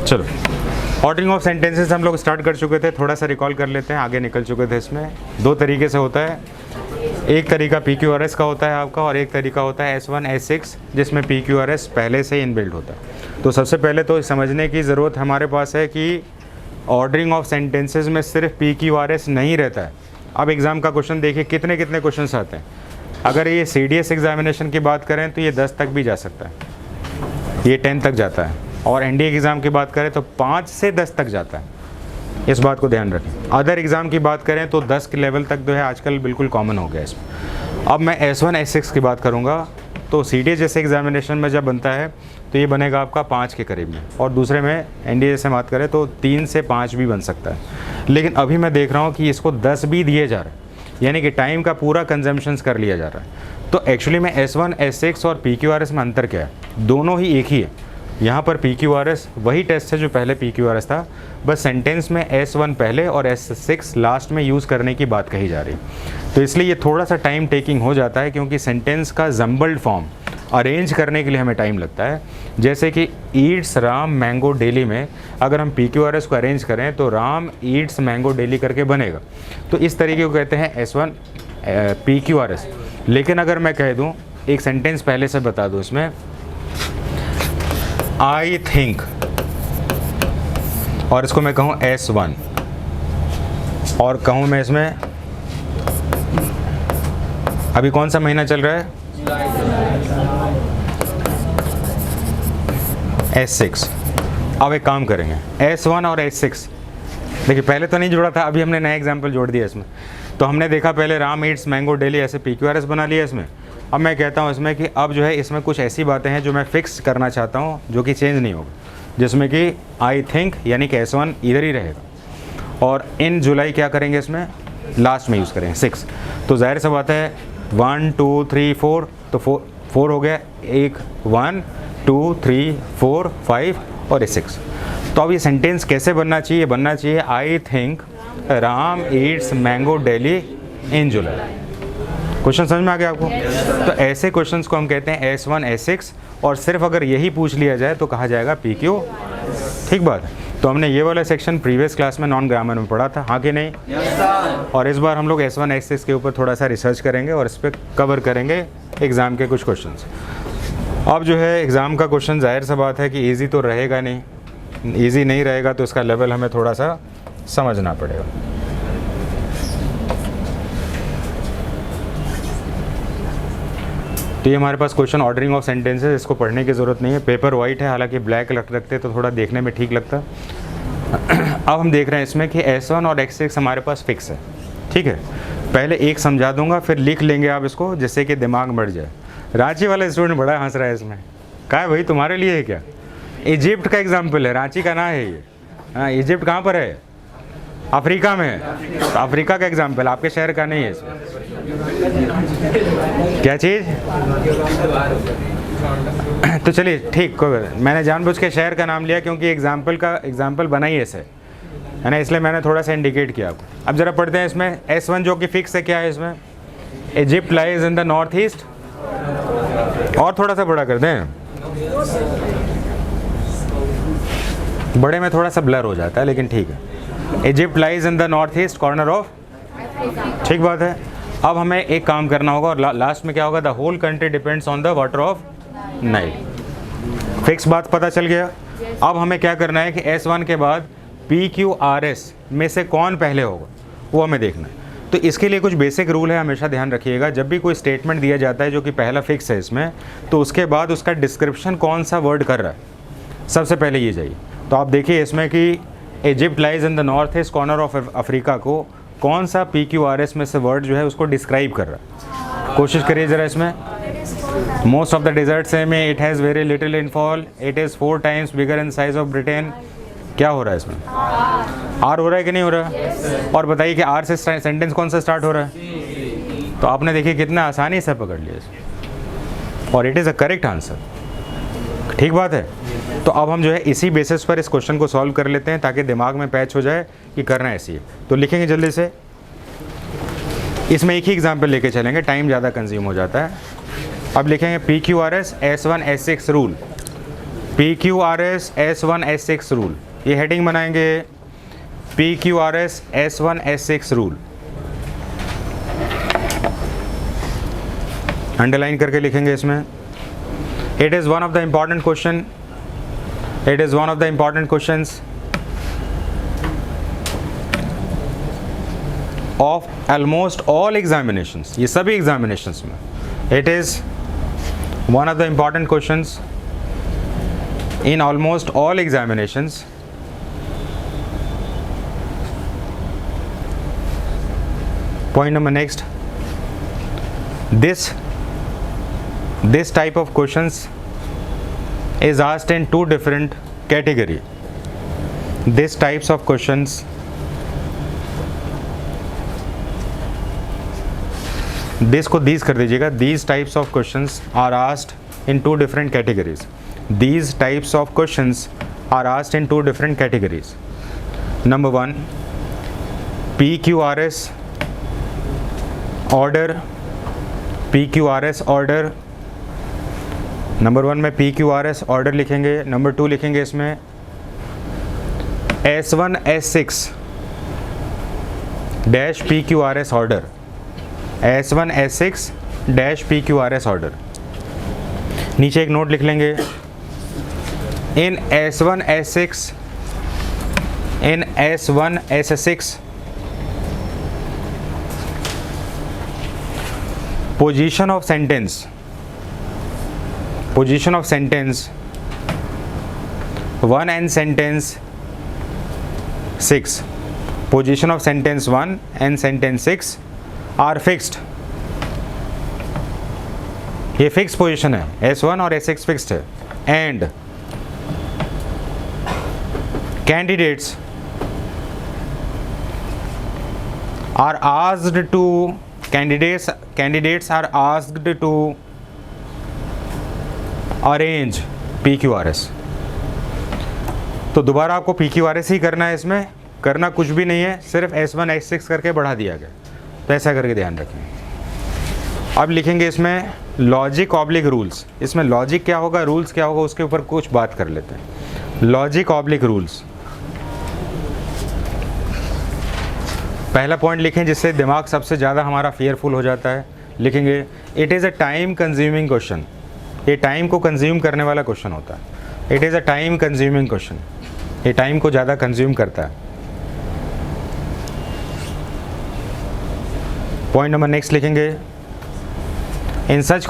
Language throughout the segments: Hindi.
चलो, ऑर्डरिंग ऑफ सेंटेंसेस हम लोग स्टार्ट कर चुके थे, थोड़ा सा रिकॉल कर लेते हैं, आगे निकल चुके थे। इसमें दो तरीके से होता है, एक तरीका PQRS का होता है आपका, और एक तरीका होता है S1 S6 जिसमें PQRS पहले से इनबिल्ट होता है। तो सबसे पहले तो समझने की ज़रूरत हमारे पास है कि ऑर्डरिंग ऑफ सेंटेंसेस में सिर्फ PQRS नहीं रहता है। अब एग्ज़ाम का क्वेश्चन देखिए कितने कितने क्वेश्चन आते हैं। अगर ये CDS एग्जामिनेशन की बात करें तो ये 10 तक भी जा सकता है, ये 10 तक जाता है, और NDA एग्ज़ाम की बात करें तो 5 से 10 तक जाता है। इस बात को ध्यान रखें। अदर एग्ज़ाम की बात करें तो 10 के लेवल तक जो है आजकल बिल्कुल कॉमन हो गया इसमें। अब मैं S1 S6 की बात करूँगा तो CDS जैसे एग्जामिनेशन में जब बनता है तो ये बनेगा आपका 5 के करीब में, और दूसरे में NDA जैसे बात करें तो 3 से 5 भी बन सकता है। लेकिन अभी मैं देख रहा हूँ कि इसको 10 भी दिए जा रहे हैं, यानी कि टाइम का पूरा कंजम्पशंस कर लिया जा रहा है। तो एक्चुअली में S1 S6 और PQRS में अंतर क्या है? दोनों ही एक ही है। यहाँ पर PQRS वही टेस्ट है जो पहले PQRS था, बस सेंटेंस में S1 पहले और S6 लास्ट में यूज़ करने की बात कही जा रही। तो इसलिए ये थोड़ा सा टाइम टेकिंग हो जाता है, क्योंकि सेंटेंस का जम्बल्ड फॉर्म अरेंज करने के लिए हमें टाइम लगता है। जैसे कि ईट्स राम मैंगो डेली में अगर हम PQRS को अरेंज करें तो राम ईट्स मैंगो डेली करके बनेगा। तो इस तरीके को कहते हैं S1 PQRS। लेकिन अगर मैं कह दूँ, एक सेंटेंस पहले से बता दूँ, इसमें आई थिंक, और इसको मैं कहूँ S1, और कहूँ मैं इसमें अभी कौन सा महीना चल रहा है? S6। अब एक काम करेंगे, S1 और S6, देखिए पहले तो नहीं जुड़ा था, अभी हमने नया एग्जाम्पल जोड़ दिया इसमें। तो हमने देखा पहले राम ईट्स मैंगो डेली, ऐसे PQRS बना लिया इसमें। अब मैं कहता हूँ इसमें कि अब जो है इसमें कुछ ऐसी बातें हैं जो मैं फिक्स करना चाहता हूँ जो कि चेंज नहीं होगा, जिसमें कि आई थिंक यानी कि S1 इधर ही रहेगा, और इन जुलाई क्या करेंगे, इसमें लास्ट में यूज़ करेंगे 6। तो जाहिर सा बात है 1 2 3 4, तो 4 हो गया, 1 1 2 3 4 5 और 6। तो अब ये सेंटेंस कैसे बनना चाहिए? बनना चाहिए I think Ram Yeats mango daily in July. Question समझ में आ गया आपको? तो ऐसे क्वेश्चंस को हम कहते हैं S1 S6, और सिर्फ अगर यही पूछ लिया जाए तो कहा जाएगा PQ। ठीक बात है। तो हमने ये वाला सेक्शन प्रीवियस क्लास में नॉन ग्रामर में पढ़ा था, हाँ कि नहीं? और इस बार हम लोग S1 S6 के ऊपर थोड़ा सा रिसर्च करेंगे और इस पर कवर करेंगे एग्ज़ाम के कुछ क्वेश्चन। अब जो है एग्ज़ाम का क्वेश्चन जाहिर सा बात है कि ईजी तो रहेगा नहीं, ईजी नहीं रहेगा तो इसका लेवल हमें थोड़ा सा समझना पड़ेगा। तो ये हमारे पास क्वेश्चन ऑर्डरिंग ऑफ सेंटेंसेस, इसको पढ़ने की ज़रूरत नहीं है, पेपर वाइट है, हालांकि ब्लैक रखते तो थोड़ा देखने में ठीक लगता। अब हम देख रहे हैं इसमें कि S1 और S6 हमारे पास फिक्स है। ठीक है, पहले एक समझा दूंगा, फिर लिख लेंगे आप इसको, जिससे कि दिमाग बढ़ जाए। रांची वाला स्टूडेंट बड़ा हंस रहा है इसमें, क्या है भाई तुम्हारे लिए है क्या? इजिप्ट का एग्जाम्पल है, रांची का ना है ये। हाँ, इजिप्ट कहाँ पर है? अफ्रीका में है। तो अफ्रीका का एग्जाम्पल, आपके शहर का नहीं है इसमें। क्या चीज़? तो चलिए ठीक, मैंने जानबूझ के शहर का नाम लिया क्योंकि एग्जाम्पल बना ही ऐसे है ना, इसलिए मैंने थोड़ा सा इंडिकेट किया आपको। अब जरा पढ़ते हैं इसमें S1 जो कि फिक्स है, क्या है इसमें? Egypt lies in the north east, और थोड़ा सा बड़ा कर दें, बड़े में थोड़ा सा ब्लर हो जाता है लेकिन ठीक है। Egypt lies in the north east corner of, ठीक बात है। अब हमें एक काम करना होगा, और लास्ट में क्या होगा? The whole country depends on the water of Nile. Fix बात पता चल गया। अब हमें क्या करना है कि S1 के बाद PQRS में से कौन पहले होगा वो हमें देखना है। तो इसके लिए कुछ बेसिक रूल है, हमेशा ध्यान रखिएगा। जब भी कोई स्टेटमेंट दिया जाता है जो कि पहला फिक्स है इसमें, तो उसके बाद उसका डिस्क्रिप्शन कौन सा वर्ड कर रहा है, सबसे पहले ये चाहिए। तो आप देखिए इसमें कि Egypt lies in the north east corner of Africa को कौन सा PQRS में से वर्ड जो है उसको डिस्क्राइब कर रहा है। कोशिश करिए ज़रा इसमें। मोस्ट ऑफ द डेजर्ट से में it has very little rainfall, it is 4 times bigger in size of Britain. क्या हो रहा है इसमें? आर हो रहा है कि नहीं हो रहा है? और बताइए कि आर से सेंटेंस कौन सा स्टार्ट हो रहा है? तो आपने देखिए कितना आसानी से पकड़ लिया इसमें, और it is a correct answer. ठीक बात है। तो अब हम जो है इसी बेसिस पर इस क्वेश्चन को सॉल्व कर लेते हैं ताकि दिमाग में पैच हो जाए कि करना ऐसी है। तो लिखेंगे जल्दी से, इसमें एक ही एग्जाम्पल लेके चलेंगे, टाइम ज़्यादा कंज्यूम हो जाता है। अब लिखेंगे PQRS S1 S6 rule. PQRS S1 S6 rule, ये हेडिंग बनाएंगे PQRS S1 S6 rule, underline करके लिखेंगे इसमें। It is one of the important question, it is one of the important questions of almost all examinations, ये सभी एग्जामिनेशंस में। It is one of the important questions in almost all examinations. Point number next, this type of questions is asked in two different category. These types of questions this को these कर दीजिएगा, these types of questions are asked in two different categories. These types of questions are asked in two different categories. Number one, PQRS order, PQRS order. Number one में PQRS order लिखेंगे, नंबर टू लिखेंगे इसमें S1 S6 dash PQRS order, S1 S6 dash PQRS order। नीचे एक नोट लिख लेंगे, in S1 S6, in S1 S6 position of sentence 1 and sentence 6, position of sentence 1 and sentence 6 are fixed। ये फिक्स पोजीशन है, S1 और S6 फिक्स्ड है। And candidates are asked to arrange PQRS। तो दोबारा आपको PQRS ही करना है, इसमें करना कुछ भी नहीं है, सिर्फ S1 S6 करके बढ़ा दिया गया, तो ऐसा करके ध्यान रखें। अब लिखेंगे इसमें लॉजिक ऑब्लिक रूल्स। इसमें लॉजिक क्या होगा, रूल्स क्या होगा, उसके ऊपर कुछ बात कर लेते हैं। लॉजिक ऑब्लिक रूल्स, पहला पॉइंट लिखें जिससे दिमाग सबसे ज़्यादा हमारा फेयरफुल हो जाता है। लिखेंगे it is a time consuming question, ये टाइम को कंज्यूम करने वाला क्वेश्चन होता है। It is a time consuming question, ये टाइम को ज़्यादा कंज्यूम करता है। पॉइंट नंबर नेक्स्ट लिखेंगे in such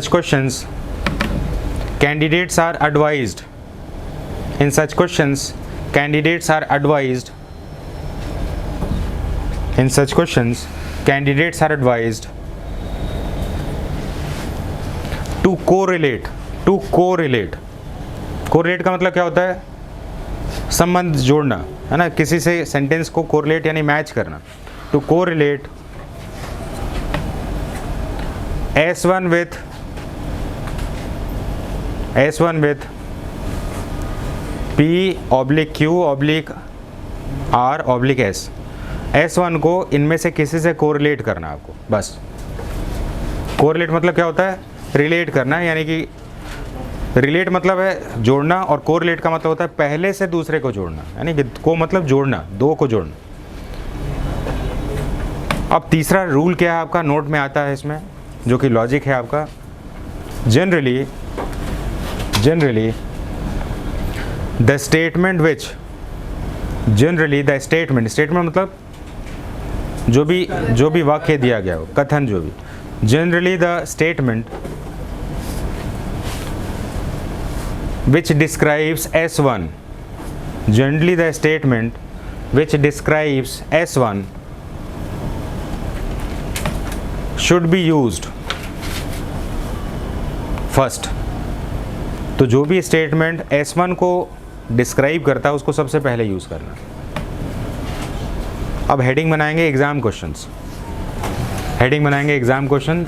questions candidates are advised, in such questions candidates are advised, in such questions candidates are advised to correlate का मतलब क्या होता है, संबंध जोड़ना, है ना, किसी से सेंटेंस को कोरिलेट यानी मैच करना। to correlate S1 with P/Q/R/S, S1 को इनमें से किसी से कोरिलेट करना आपको, बस। कोरिलेट मतलब क्या होता है, रिलेट करना, यानी कि रिलेट मतलब है जोड़ना, और कोरिलेट का मतलब होता है पहले से दूसरे को जोड़ना, यानी कि को मतलब जोड़ना, दो को जोड़ना। अब तीसरा रूल क्या है आपका, नोट में आता है इसमें, जो कि लॉजिक है आपका। जनरली द स्टेटमेंट मतलब जो भी वाक्य दिया गया हो, कथन जो भी, generally the statement which describes S1, generally the statement which describes S1 should be used first। तो जो भी स्टेटमेंट S1 को डिस्क्राइब करता है उसको सबसे पहले यूज़ करना। अब हेडिंग बनाएंगे एग्ज़ाम क्वेश्चंस, हेडिंग बनाएंगे एग्ज़ाम क्वेश्चन,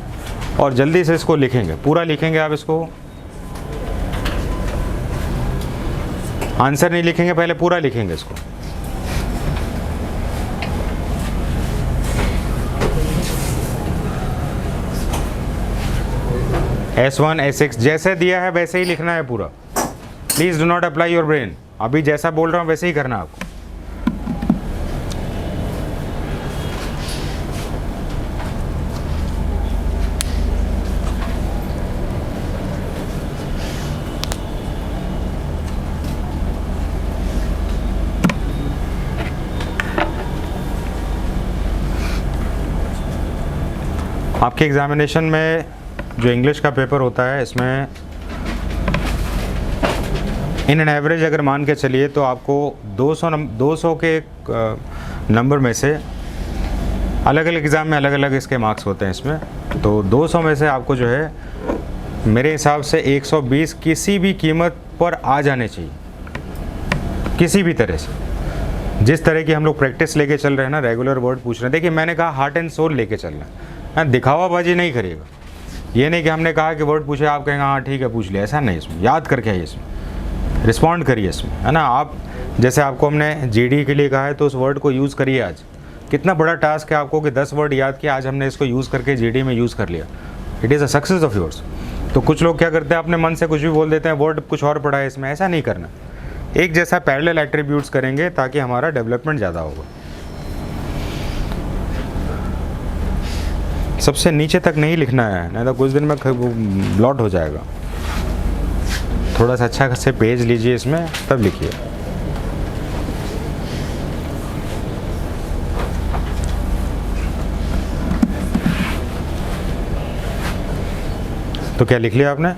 और जल्दी से इसको लिखेंगे, पूरा लिखेंगे आप इसको, आंसर नहीं लिखेंगे, पहले पूरा लिखेंगे इसको। S1 S6 जैसे दिया है वैसे ही लिखना है पूरा। Please do not apply your brain. अभी जैसा बोल रहा हूँ वैसे ही करना है आपको। आपके एग्ज़ामिनेशन में जो इंग्लिश का पेपर होता है, इसमें इन एन एवरेज अगर मान के चलिए तो आपको 200 के नंबर में से अलग अलग एग्ज़ाम में अलग अलग इसके मार्क्स होते हैं इसमें। तो 200 में से आपको जो है मेरे हिसाब से 120 किसी भी कीमत पर आ जाने चाहिए, किसी भी तरह से। जिस तरह की हम लोग प्रैक्टिस लेके चल रहे हैं ना, रेगुलर वर्ड पूछ रहे हैं। देखिए मैंने कहा हार्ट एंड सोल लेके चलना है, दिखावाबाजी नहीं करिएगा। ये नहीं कि हमने कहा कि वर्ड पूछे आप कहेंगे हाँ ठीक है पूछ लिया, ऐसा नहीं। इसमें याद करके आइए, इसमें रिस्पॉन्ड करिए इसमें, है ना। आप जैसे आपको हमने जीडी के लिए कहा है तो उस वर्ड को यूज़ करिए। आज कितना बड़ा टास्क है आपको कि 10 वर्ड याद किया, आज हमने इसको यूज़ करके जीडी में यूज़ कर लिया। It is a success of yours. तो कुछ लोग क्या करते हैं, अपने मन से कुछ भी बोल देते हैं, वर्ड कुछ और पढ़ा है इसमें, ऐसा नहीं करना। एक जैसा पैरेलल एट्रीब्यूट्स करेंगे ताकि हमारा डेवलपमेंट ज़्यादा होगा। सबसे नीचे तक नहीं लिखना है, नहीं तो कुछ दिन में ब्लॉट हो जाएगा। थोड़ा सा अच्छा से पेज लीजिए इसमें, तब लिखिए। तो क्या लिख लिया आपने?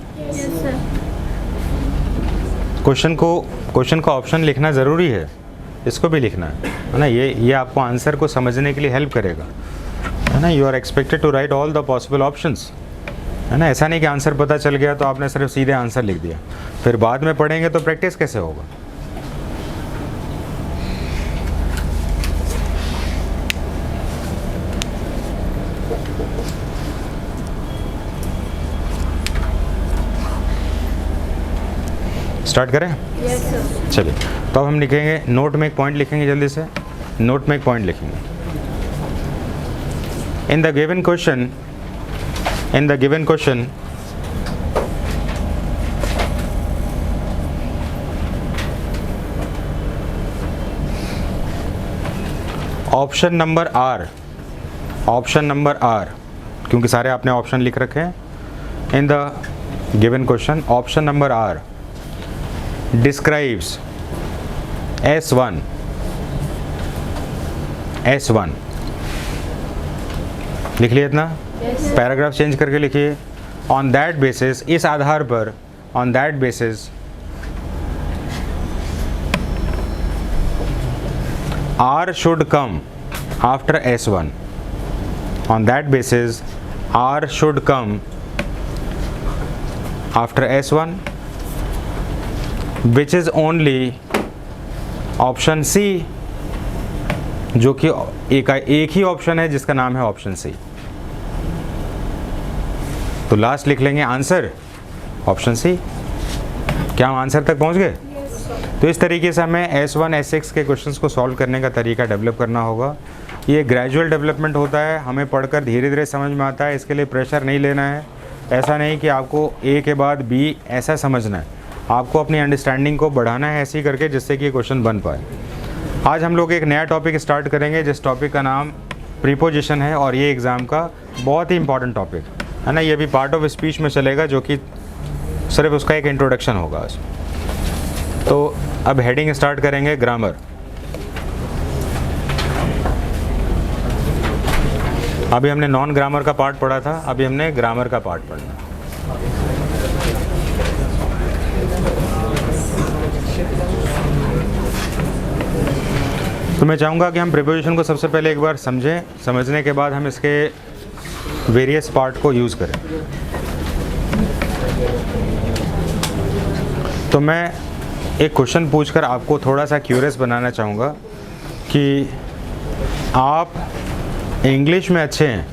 क्वेश्चन का ऑप्शन लिखना ज़रूरी है, इसको भी लिखना है ना। ये आपको आंसर को समझने के लिए हेल्प करेगा, है ना। You are expected to write all the possible options, है ना। ऐसा नहीं कि आंसर पता चल गया तो आपने सिर्फ सीधे आंसर लिख दिया, फिर बाद में पढ़ेंगे तो प्रैक्टिस कैसे होगा। स्टार्ट करें? Yes sir. चलिए, तो अब हम लिखेंगे, नोट में एक पॉइंट लिखेंगे जल्दी से। नोट में एक पॉइंट लिखेंगे। In the given question option number are, क्योंकि सारे आपने ऑप्शन लिख रखे हैं। In the given question option number are describes S1 लिख लिया इतना। पैराग्राफ चेंज करके लिखिए। ऑन दैट बेसिस, इस आधार पर, on that basis R should come after S1. On that basis R should come after S1, which is only option C, जो कि एक ही ऑप्शन है जिसका नाम है ऑप्शन सी। तो लास्ट लिख लेंगे आंसर ऑप्शन सी। क्या हम आंसर तक पहुंच गए? तो इस तरीके से हमें S1 S6 के क्वेश्चंस को सॉल्व करने का तरीका डेवलप करना होगा। ये ग्रेजुअल डेवलपमेंट होता है, हमें पढ़कर धीरे धीरे समझ में आता है। इसके लिए प्रेशर नहीं लेना है। ऐसा नहीं कि आपको ए के बाद बी ऐसा समझना है, आपको अपनी अंडरस्टैंडिंग को बढ़ाना है ऐसे ही करके, जिससे कि ये क्वेश्चन बन पाए। आज हम लोग एक नया टॉपिक स्टार्ट करेंगे, जिस टॉपिक का नाम प्रीपोजिशन है, और ये एग्ज़ाम का बहुत ही इंपॉर्टेंट टॉपिक है ना। ये भी पार्ट ऑफ स्पीच में चलेगा, जो कि सिर्फ उसका एक इंट्रोडक्शन होगा। तो अब हेडिंग स्टार्ट करेंगे, ग्रामर। अभी हमने नॉन ग्रामर का पार्ट पढ़ा था, अभी हमने ग्रामर का पार्ट पढ़ना। तो मैं चाहूँगा कि हम प्रीपोजिशन को सबसे पहले एक बार समझें, समझने के बाद हम इसके वेरियस पार्ट को यूज़ करें। तो मैं एक क्वेश्चन पूछकर आपको थोड़ा सा क्यूरियस बनाना चाहूँगा कि आप इंग्लिश में अच्छे हैं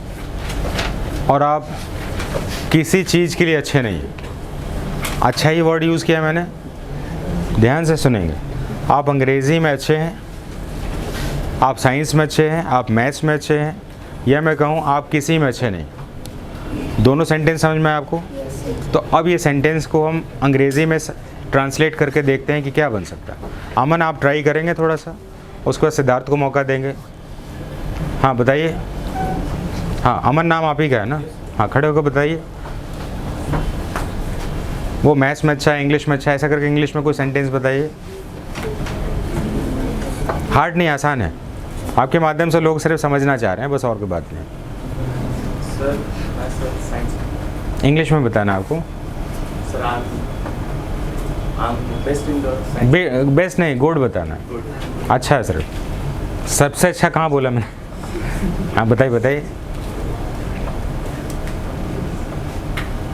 और आप किसी चीज़ के लिए अच्छे नहीं हैं। अच्छा ही वर्ड यूज़ किया मैंने, ध्यान से सुनेंगे। आप अंग्रेज़ी में अच्छे हैं, आप साइंस में अच्छे हैं, आप मैथ्स में अच्छे हैं, या मैं कहूँ आप किसी में अच्छे नहीं। दोनों सेंटेंस समझ में आए आपको? तो अब ये सेंटेंस को हम अंग्रेज़ी में ट्रांसलेट करके देखते हैं कि क्या बन सकता है। अमन आप ट्राई करेंगे थोड़ा सा, उसके बाद सिद्धार्थ को मौका देंगे। हाँ बताइए। हाँ अमन नाम आप ही का है ना? हाँ खड़े होकर बताइए। वो मैथ्स में अच्छा है, इंग्लिश में अच्छा है, ऐसा करके इंग्लिश में कोई सेंटेंस बताइए। हार्ड नहीं, आसान है। आपके माध्यम से लोग सिर्फ समझना चाह रहे हैं बस, और कोई बात नहीं। सर इंग्लिश में बताना आपको। Sir best in the best नहीं, गुड बताना है। अच्छा है सर, सबसे अच्छा कहाँ बोला मैंने? हाँ बताइए बताइए।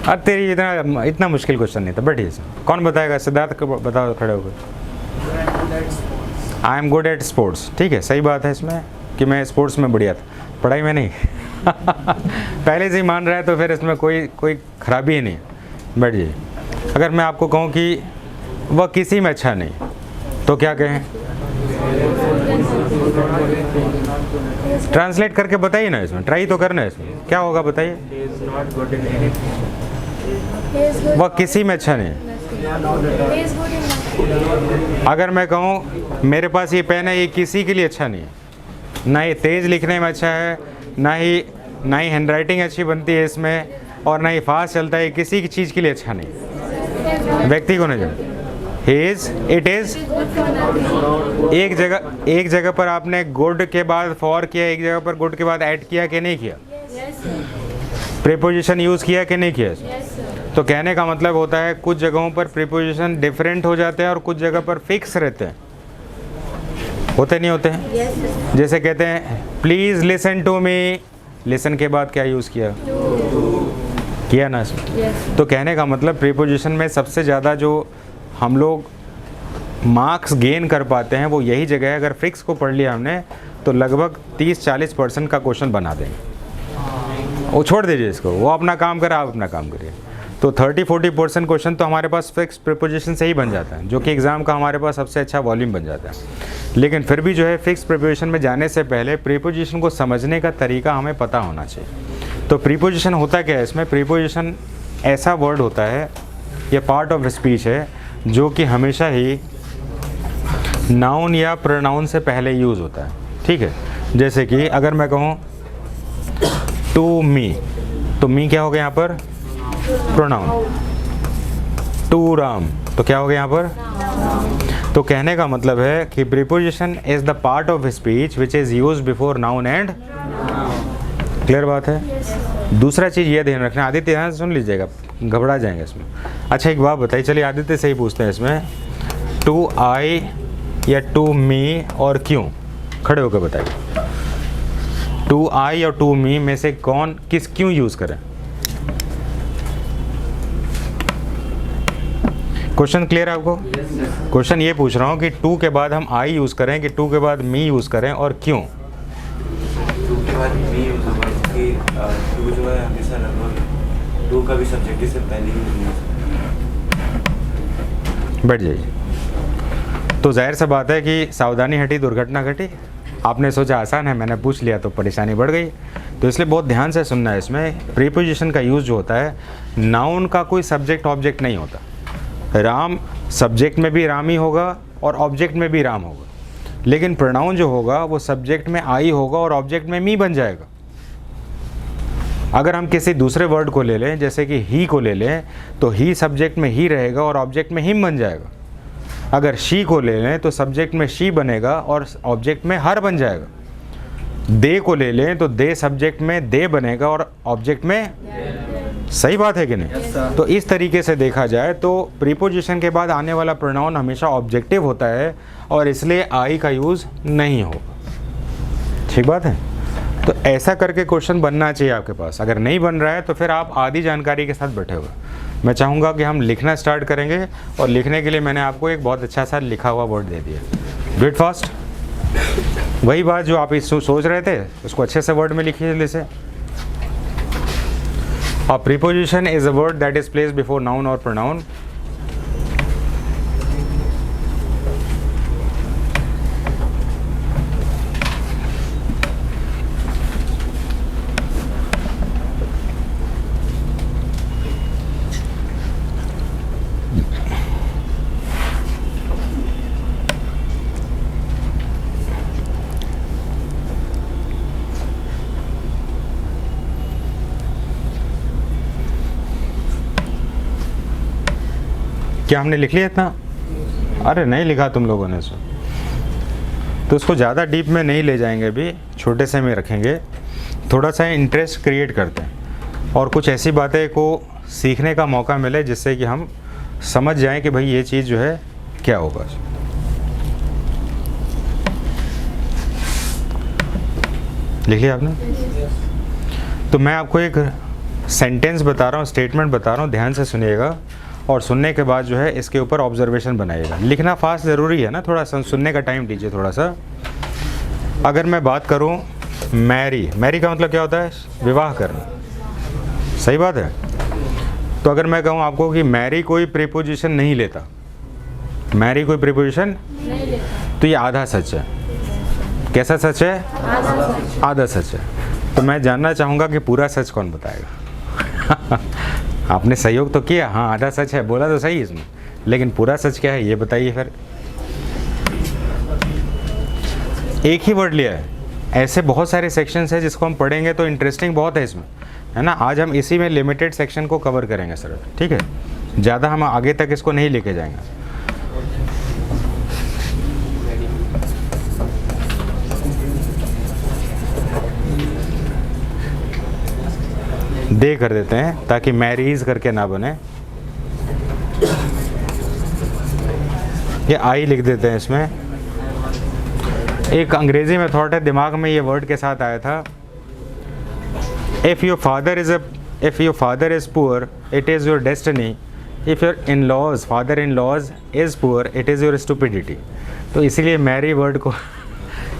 अब तेरी इतना मुश्किल क्वेश्चन नहीं था, बैठिए। कौन बताएगा? सिद्धार्थ को बताओ खड़े होकर। I am good at sports. ठीक है, सही बात है इसमें कि मैं स्पोर्ट्स में बढ़िया था, पढ़ाई में नहीं। पहले से ही मान रहा है तो फिर इसमें कोई खराबी ही नहीं। बैठिए। अगर मैं आपको कहूँ कि वह किसी में अच्छा नहीं, तो क्या कहें? ट्रांसलेट करके बताइए ना, इसमें ट्राई तो करना है। इसमें क्या होगा बताइए? वह किसी में अच्छा नहीं। अगर मैं कहूँ मेरे पास ये पेन है, ये किसी के लिए अच्छा नहीं है, ना ये तेज़ लिखने में अच्छा है, ना ही हैंडराइटिंग अच्छी बनती है इसमें, और ना ही फास्ट चलता है, किसी की चीज़ के लिए अच्छा नहीं। व्यक्ति को नहीं, इज इट इज़। एक जगह पर आपने गुड के बाद फॉर किया, एक जगह पर गुड के बाद ऐड किया कि नहीं किया? प्रीपोजिशन यूज़ किया कि नहीं किया? तो कहने का मतलब होता है कुछ जगहों पर प्रीपोजिशन डिफरेंट हो जाते हैं और कुछ जगह पर फिक्स रहते हैं। होते नहीं होते हैं? जैसे कहते हैं please listen to me, listen के बाद क्या यूज़ किया ना इसमें। तो कहने का मतलब प्रीपोजिशन में सबसे ज़्यादा जो हम लोग मार्क्स गेन कर पाते हैं वो यही जगह है। अगर फिक्स को पढ़ लिया हमने तो लगभग 30-40% का क्वेश्चन बना देंगे। वो छोड़ दीजिए इसको, वो अपना काम करे, आप अपना काम करिए। तो 30-40% क्वेश्चन तो हमारे पास फिक्स प्रीपोजिशन से ही बन जाता है, जो कि एग्ज़ाम का हमारे पास सबसे अच्छा वॉल्यूम बन जाता है। लेकिन फिर भी जो है फिक्स प्रीपोजिशन में जाने से पहले प्रीपोजिशन को समझने का तरीका हमें पता होना चाहिए। तो प्रीपोजिशन होता क्या है? इसमें प्रीपोजिशन ऐसा वर्ड होता है, ये पार्ट ऑफ स्पीच है जो कि हमेशा ही नाउन या प्रोनाउन से पहले यूज़ होता है। ठीक है, जैसे कि अगर मैं कहूँ टू मी, तो मी क्या हो गया यहाँ पर? प्रोनाउन। टू राम, तो क्या हो गया यहाँ पर? तो कहने का मतलब है कि preposition is the part of speech which is use before noun and. Clear बात है? दूसरा चीज़ ये ध्यान रखना, आदित्य ध्यान से सुन लीजिएगा, घबरा जाएंगे इसमें। अच्छा एक बात बताइए, चलिए आदित्य से ही पूछते हैं इसमें, टू आई या टू मी और क्यों? खड़े होकर बताइए। टू आई और टू मी में से कौन क्यों यूज़ करें? क्वेश्चन क्लियर है आपको? क्वेश्चन ये पूछ रहा हूँ कि टू के बाद हम आई यूज़ करें कि टू के बाद मी यूज़ करें, और क्यों? टू के बाद मी यूज होगा क्योंकि टू जो है हमेशा लगभग टू का भी सब्जेक्ट से पहले ही। बैठ जाइए। तो जाहिर सा बात है कि सावधानी हटी दुर्घटना घटी। आपने सोचा आसान है, मैंने पूछ लिया तो परेशानी बढ़ गई। तो इसलिए बहुत ध्यान से सुनना है। इसमें प्रीपोजिशन का यूज़ जो होता है, नाउन का कोई सब्जेक्ट ऑब्जेक्ट नहीं होता। राम सब्जेक्ट में भी राम ही होगा और ऑब्जेक्ट में भी राम होगा, लेकिन प्रोनाउन जो होगा वो सब्जेक्ट में आई होगा और ऑब्जेक्ट में मी बन जाएगा। अगर हम किसी दूसरे वर्ड को ले लें, जैसे कि ही को ले लें, तो ही सब्जेक्ट में ही रहेगा और ऑब्जेक्ट में हिम बन जाएगा। अगर शी को ले लें तो सब्जेक्ट में शी बनेगा और ऑब्जेक्ट में हर बन जाएगा। दे को ले लें तो दे सब्जेक्ट में दे बनेगा और ऑब्जेक्ट में। सही बात है कि नहीं? तो इस तरीके से देखा जाए तो प्रीपोजिशन के बाद आने वाला प्रोनाउन हमेशा ऑब्जेक्टिव होता है और इसलिए आई का यूज़ नहीं होगा। ठीक बात है? तो ऐसा करके क्वेश्चन बनना चाहिए आपके पास। अगर नहीं बन रहा है तो फिर आप आधी जानकारी के साथ बैठे हुए। मैं चाहूँगा कि हम लिखना स्टार्ट करेंगे, और लिखने के लिए मैंने आपको एक बहुत अच्छा सा लिखा हुआ वर्ड दे दिया। Do it fast. वही बात जो आप सोच रहे थे उसको अच्छे से वर्ड में लिखिए जल्दी से। A preposition is a word that is placed before noun or pronoun. क्या हमने लिख लिया इतना? अरे नहीं लिखा तुम लोगों ने इसमें, तो उसको ज़्यादा डीप में नहीं ले जाएंगे, अभी छोटे से में रखेंगे, थोड़ा सा इंटरेस्ट क्रिएट करते हैं और कुछ ऐसी बातें को सीखने का मौका मिले जिससे कि हम समझ जाएं कि भाई ये चीज़ जो है क्या होगा। लिख लिया आपने? तो मैं आपको एक सेंटेंस बता रहा हूँ, स्टेटमेंट बता रहा हूँ, ध्यान से सुनिएगा और सुनने के बाद जो है इसके ऊपर ऑब्जर्वेशन बनाइएगा। लिखना फास्ट ज़रूरी है ना, थोड़ा सुनने का टाइम दीजिए थोड़ा सा। अगर मैं बात करूँ मैरी, मैरी का मतलब क्या होता है? विवाह करना, सही बात है। तो अगर मैं कहूँ आपको कि मैरी कोई प्रीपोजिशन नहीं लेता, मैरी कोई प्रीपोजिशन नहीं लेता, तो ये आधा सच है। कैसा सच है? आधा सच है। तो मैं जानना चाहूँगा कि पूरा सच कौन बताएगा? आपने सहयोग तो किया, हाँ आधा सच है बोला तो सही इसमें, लेकिन पूरा सच क्या है ये बताइए फिर। एक ही वर्ड लिया है, ऐसे बहुत सारे सेक्शंस हैं जिसको हम पढ़ेंगे तो इंटरेस्टिंग बहुत है इसमें, है ना। आज हम इसी में लिमिटेड सेक्शन को कवर करेंगे सर, ठीक है, ज़्यादा हम आगे तक इसको नहीं लेके जाएंगे। दे कर देते हैं ताकि मैरीज करके ना बने, ये आई लिख देते हैं इसमें। एक अंग्रेजी में थॉट है, दिमाग में ये वर्ड के साथ आया था, if your father is poor it is your destiny, if your in laws father in laws is poor it is your stupidity. तो इसीलिए मैरी वर्ड को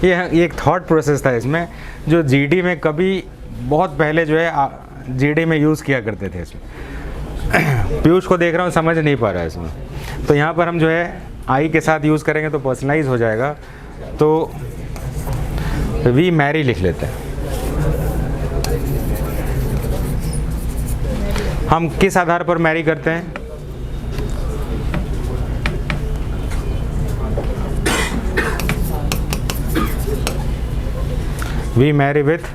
ये एक थॉट प्रोसेस था इसमें, जो जीडी में कभी बहुत पहले जो है जीडी में यूज़ किया करते थे इसमें। पीयूष को देख रहा हूँ समझ नहीं पा रहा है इसमें, तो यहाँ पर हम जो है आई के साथ यूज़ करेंगे तो पर्सनलाइज हो जाएगा, तो वी मैरी लिख लेते हैं। हम किस आधार पर मैरी करते हैं? वी मैरी विथ,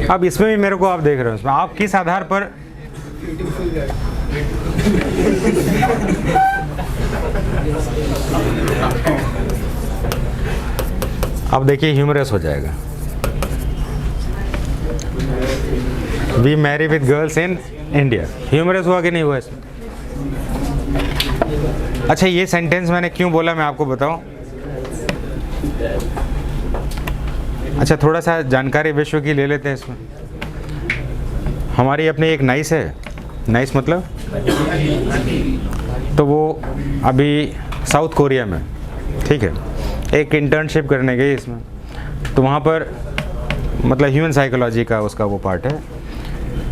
अब इसमें भी मेरे को आप देख रहे हो, इसमें आप किस आधार पर अब देखिए ह्यूमरस हो जाएगा। We marry with girls in India, humorous हुआ कि नहीं हुआ इसमें? अच्छा ये सेंटेंस मैंने क्यों बोला मैं आपको बताऊं। अच्छा थोड़ा सा जानकारी विश्व की ले लेते हैं इसमें। हमारी अपनी एक नाइस है, नाइस मतलब तो वो अभी साउथ कोरिया में, ठीक है, एक इंटर्नशिप करने गई इसमें, तो वहाँ पर मतलब ह्यूमन साइकोलॉजी का उसका वो पार्ट है,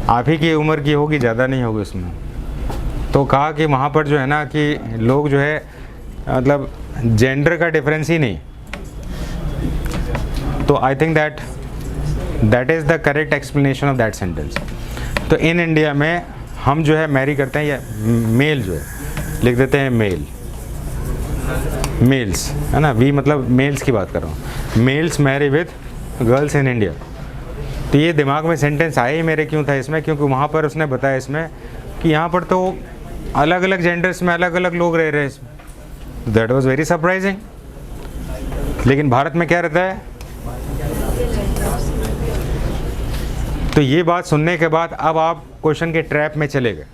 आप ही की उम्र की होगी, ज़्यादा नहीं होगी उसमें। तो कहा कि वहाँ पर जो है ना कि लोग जो है मतलब जेंडर का डिफरेंस ही नहीं, तो I think that is the correct explanation of that sentence. तो इन इंडिया में हम जो है मैरी करते हैं, या मेल जो है लिख देते हैं मेल, मेल्स है ना, वी मतलब मेल्स की बात कर रहा हूँ, males marry with girls in India. तो ये दिमाग में सेंटेंस आया ही मेरे क्यों था इसमें, क्योंकि वहाँ पर उसने बताया इसमें कि यहाँ पर तो अलग अलग जेंडर्स में अलग अलग लोग रह रहे हैं इसमें। That was very surprising. लेकिन भारत में क्या रहता है, तो ये बात सुनने के बाद अब आप क्वेश्चन के ट्रैप में चले गए।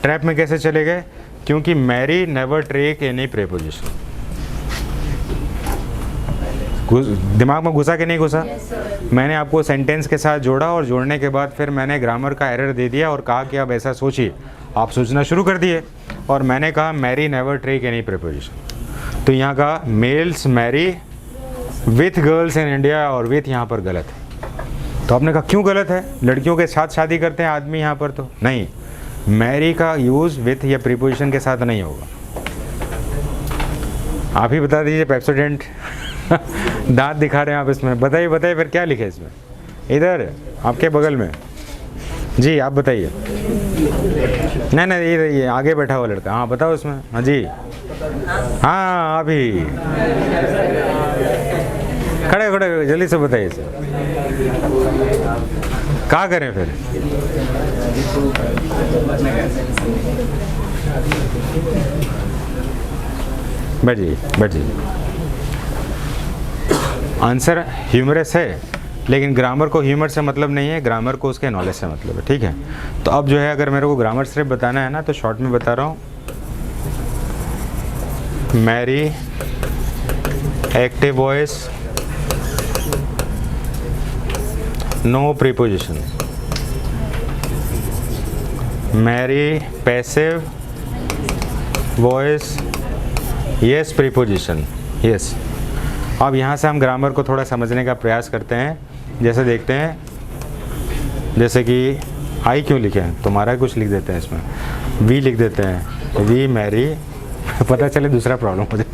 ट्रैप में कैसे चले गए? क्योंकि marry never take any preposition. दिमाग में घुसा कि नहीं घुसा? मैंने आपको सेंटेंस के साथ जोड़ा और जोड़ने के बाद फिर मैंने ग्रामर का एरर दे दिया और कहा कि अब ऐसा सोचिए। आप सोचना शुरू कर दिए और मैंने कहा marry never take any preposition. तो यहाँ का males marry with girls in India और विथ यहाँ पर गलत है। तो आपने कहा क्यों गलत है? लड़कियों के साथ शादी करते हैं आदमी यहाँ पर, तो नहीं, मैरी का यूज़ विथ या प्रीपोजिशन के साथ नहीं होगा। आप ही बता दीजिए पेप्सोडेंट। दांत दिखा रहे हैं आप इसमें, बताइए बताइए फिर क्या लिखे इसमें, इधर आपके बगल में जी, आप बताइए। नहीं नहीं ये आगे बैठा हुआ लड़का, हाँ बताओ इसमें। हाँ जी, हाँ अभी खड़े खड़े जल्दी से बताइए इसे। क्या करें फिर? बैठिए बैठिए। आंसर ह्यूमरस है, लेकिन ग्रामर को ह्यूमर से मतलब नहीं है, ग्रामर को उसके नॉलेज से मतलब है, ठीक है। तो अब जो है अगर मेरे को ग्रामर सिर्फ बताना है ना, तो शॉर्ट में बता रहा हूँ। Marry active voice, no preposition. Marry passive voice, yes preposition, yes. अब यहाँ से हम ग्रामर को थोड़ा समझने का प्रयास करते हैं। जैसे देखते हैं, जैसे कि आई क्यों लिखे हैं, तुम्हारा कुछ लिख देते हैं इसमें, वी लिख देते हैं, वी मैरी पता चले दूसरा प्रॉब्लम हो जाए।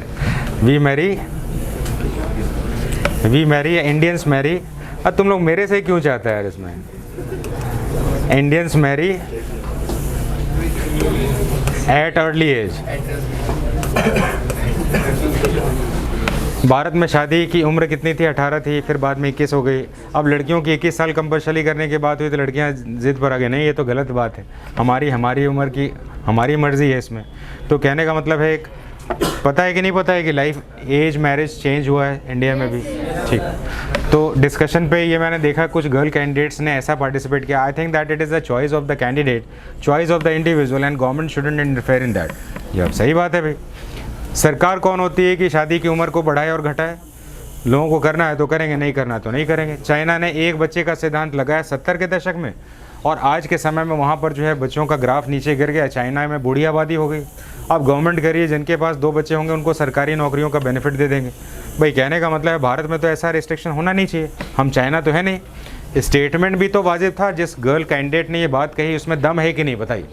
वी मैरी या इंडियंस मैरी। अब तुम लोग मेरे से क्यों चाहते हैं यार इसमें? Indians marry at early age. Bharat में शादी की उम्र कितनी थी? 18 थी, फिर बाद में 21 हो गई। अब लड़कियों की 21 साल कंपल्सरी करने के बाद हुई तो लड़कियां जिद पर आ गई, नहीं ये तो गलत बात है, हमारी उम्र की हमारी मर्ज़ी है इसमें। तो कहने का मतलब है, एक पता है कि नहीं पता है कि लाइफ एज मैरिज चेंज हुआ है इंडिया में भी, ठीक। तो डिस्कशन पे ये मैंने देखा कुछ गर्ल कैंडिडेट्स ने ऐसा पार्टिसिपेट किया। I think that it is the choice of the candidate, choice of the individual, and government shouldn't interfere in that. ये अब सही बात है भाई, सरकार कौन होती है कि शादी की उम्र को बढ़ाए और घटाए? लोगों को करना है तो करेंगे, नहीं करना है तो नहीं करेंगे। चाइना ने एक बच्चे का सिद्धांत लगाया 70 के दशक में, और आज के समय में वहाँ पर जो है बच्चों का ग्राफ नीचे गिर गया। चाइना में बूढ़ी आबादी हो गई। अब गवर्नमेंट करिए, जिनके पास 2 बच्चे होंगे उनको सरकारी नौकरियों का बेनिफिट दे देंगे। भाई कहने का मतलब है भारत में तो ऐसा रिस्ट्रिक्शन होना नहीं चाहिए, हम चाइना तो है नहीं। स्टेटमेंट भी तो वाजिब था, जिस गर्ल कैंडिडेट ने ये बात कही उसमें दम है कि नहीं बताइए।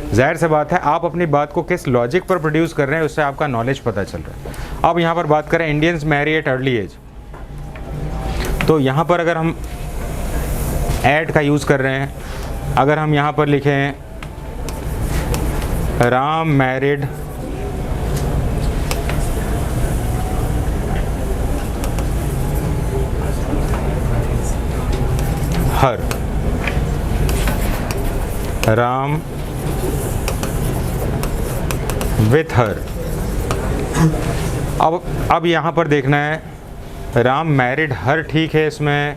जाहिर सी बात है, आप अपनी बात को किस लॉजिक पर प्रोड्यूस कर रहे हैं उससे आपका नॉलेज पता चल रहा है। अब यहाँ पर बात करें Indians marry at early age, तो यहाँ पर अगर हम एट का यूज़ कर रहे हैं, अगर हम यहाँ पर लिखें Ram married her, Ram with her. अब यहाँ पर देखना है राम मैरिड हर ठीक है इसमें,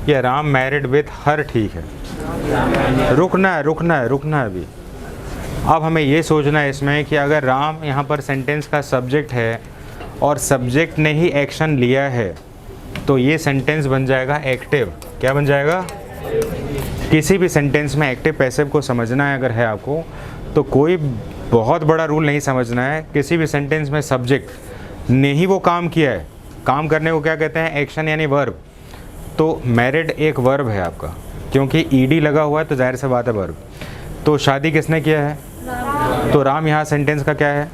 या राम मैरिड विथ हर ठीक है? रुकना है अभी। अब हमें ये सोचना है इसमें कि अगर राम यहाँ पर सेंटेंस का सब्जेक्ट है और सब्जेक्ट ने ही एक्शन लिया है, तो ये सेंटेंस बन जाएगा एक्टिव। क्या बन जाएगा? किसी भी सेंटेंस में एक्टिव पैसिव को समझना है अगर है आपको, तो कोई बहुत बड़ा रूल नहीं समझना है। किसी भी सेंटेंस में सब्जेक्ट ने ही वो काम किया है, काम करने को क्या कहते हैं? एक्शन यानी वर्ब। तो मैरिड एक वर्ब है आपका, क्योंकि ईडी लगा हुआ है तो जाहिर सी बात है वर्ब। तो शादी किसने किया है? तो राम यहाँ सेंटेंस का क्या है?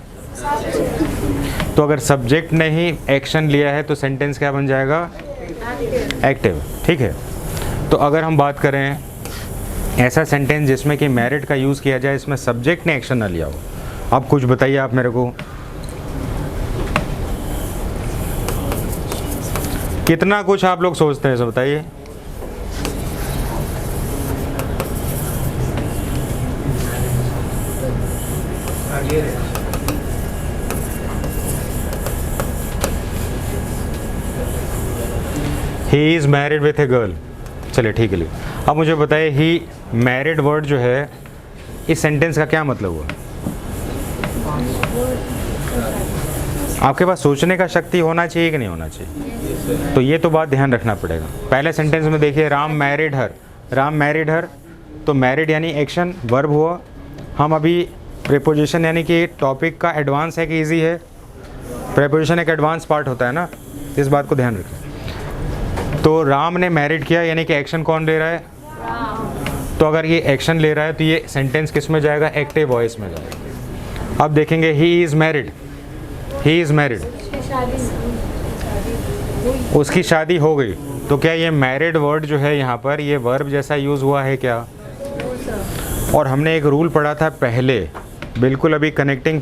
तो अगर सब्जेक्ट ने ही एक्शन लिया है तो सेंटेंस क्या बन जाएगा? एक्टिव, ठीक है। तो अगर हम बात करें ऐसा सेंटेंस जिसमें कि मैरिड का यूज़ किया जाए, इसमें सब्जेक्ट ने एक्शन ना लिया हो, अब कुछ बताइए आप मेरे को, कितना कुछ आप लोग सोचते हैं, सब बताइए। He is married with a girl, चलिए ठीक है। अब मुझे बताइए ही मैरिड वर्ड जो है इस सेंटेंस का क्या मतलब हुआ? आपके पास सोचने का शक्ति होना चाहिए कि नहीं होना चाहिए? तो ये तो बात ध्यान रखना पड़ेगा। पहले सेंटेंस में देखिए राम मैरिड हर, राम मैरिड हर, तो मैरिड यानी एक्शन वर्ब हुआ। हम अभी प्रीपोजिशन यानी कि टॉपिक का एडवांस है कि इजी है? प्रीपोजिशन एक एडवांस पार्ट होता है ना, इस बात को ध्यान रखें। तो राम ने मैरिड किया यानी कि एक्शन कौन ले रहा है? तो अगर ये एक्शन ले रहा है तो ये सेंटेंस किस में जाएगा? एक्टिव वॉइस में जाएगा। अब देखेंगे he is married, he is married, उसकी शादी हो गई, तो क्या ये मैरिड वर्ड जो है यहाँ पर ये वर्ब जैसा यूज़ हुआ है क्या? और हमने एक रूल पढ़ा था पहले, बिल्कुल अभी कनेक्टिंग